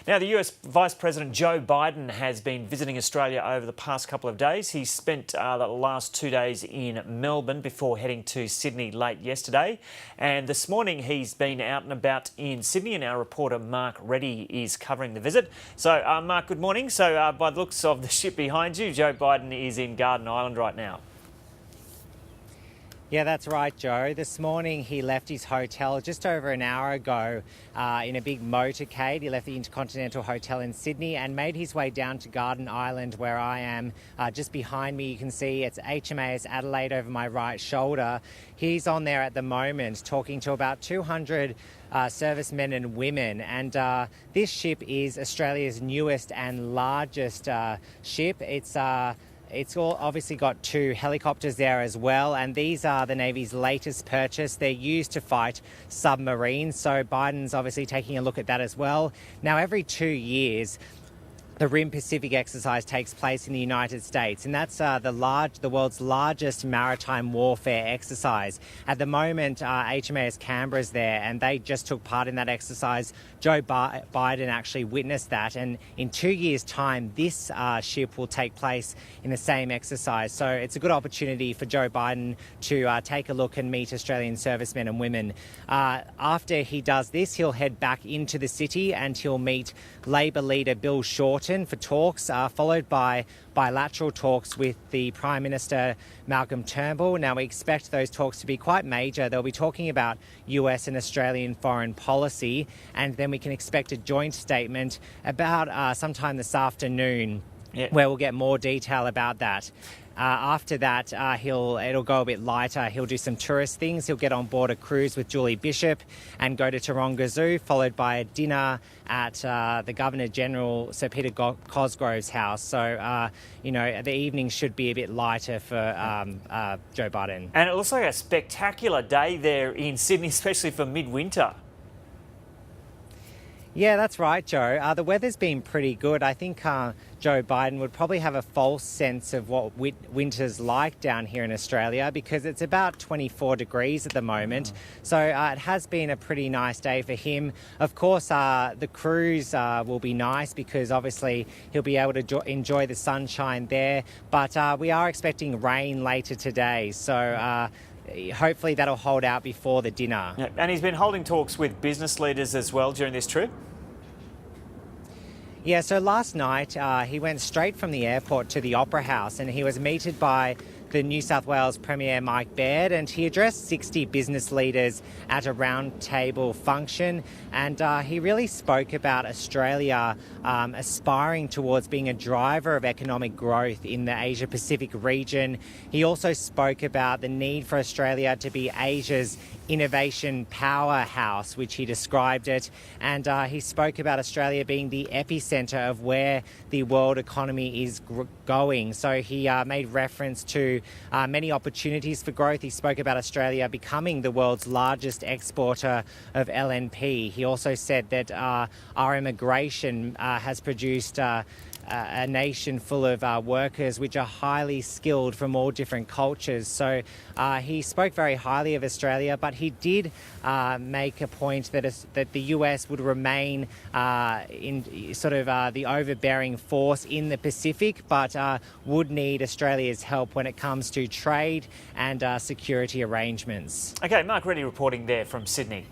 Now, the US Vice President Joe Biden has been visiting Australia over the past couple of days. He spent the last 2 days in Melbourne before heading to Sydney late yesterday. And this morning he's been out and about in Sydney, and our reporter Mark Reddie is covering the visit. So, Mark, good morning. So, by the looks of the ship behind you, Joe Biden is in Garden Island right now. Yeah, that's right, Joe. This morning he left his hotel just over an hour ago in a big motorcade. He left the Intercontinental Hotel in Sydney and made his way down to Garden Island, where I am. Just behind me, you can see it's HMAS Adelaide over my right shoulder. He's on there at the moment talking to about 200 servicemen and women, and this ship is Australia's newest and largest ship. It's all obviously got 2 helicopters there as well, and these are the Navy's latest purchase. They're used to fight submarines, so Biden's obviously taking a look at that as well. Now, every 2 years, the Rim Pacific exercise takes place in the United States, and that's the world's largest maritime warfare exercise. At the moment, HMAS Canberra's there, and they just took part in that exercise. Joe Biden actually witnessed that, and in 2 years' time, this ship will take place in the same exercise. So it's a good opportunity for Joe Biden to take a look and meet Australian servicemen and women. After he does this, he'll head back into the city and he'll meet Labor leader Bill Shorten for talks, followed by bilateral talks with the Prime Minister Malcolm Turnbull. Now, we expect those talks to be quite major. They'll be talking about US and Australian foreign policy, and then we can expect a joint statement about sometime this afternoon, where we'll get more detail about that. After that, it'll go a bit lighter. He'll do some tourist things. He'll get on board a cruise with Julie Bishop and go to Taronga Zoo, followed by a dinner at the Governor-General Sir Peter Cosgrove's house. So, the evening should be a bit lighter for Joe Biden. And it looks like a spectacular day there in Sydney, especially for midwinter. Yeah, that's right, Joe. The weather's been pretty good. I think Joe Biden would probably have a false sense of what winter's like down here in Australia, because it's about 24 degrees at the moment. So it has been a pretty nice day for him. Of course, the cruise will be nice because obviously he'll be able to enjoy the sunshine there. But we are expecting rain later today. So hopefully that'll hold out before the dinner. Yeah, and he's been holding talks with business leaders as well during this trip. Yeah, so last night he went straight from the airport to the Opera House, and he was meted by the New South Wales Premier Mike Baird, and he addressed 60 business leaders at a roundtable function, and he really spoke about Australia aspiring towards being a driver of economic growth in the Asia-Pacific region. He also spoke about the need for Australia to be Asia's innovation powerhouse, which he described it, and he spoke about Australia being the epicenter of where the world economy is going. So he made reference to many opportunities for growth. He spoke about Australia becoming the world's largest exporter of LNP. He also said that our immigration has produced a nation full of workers which are highly skilled from all different cultures. So he spoke very highly of Australia, but he did make a point that the US would remain in sort of the overbearing force in the Pacific, but would need Australia's help when it comes to trade and security arrangements. Okay, Mark Reddie reporting there from Sydney.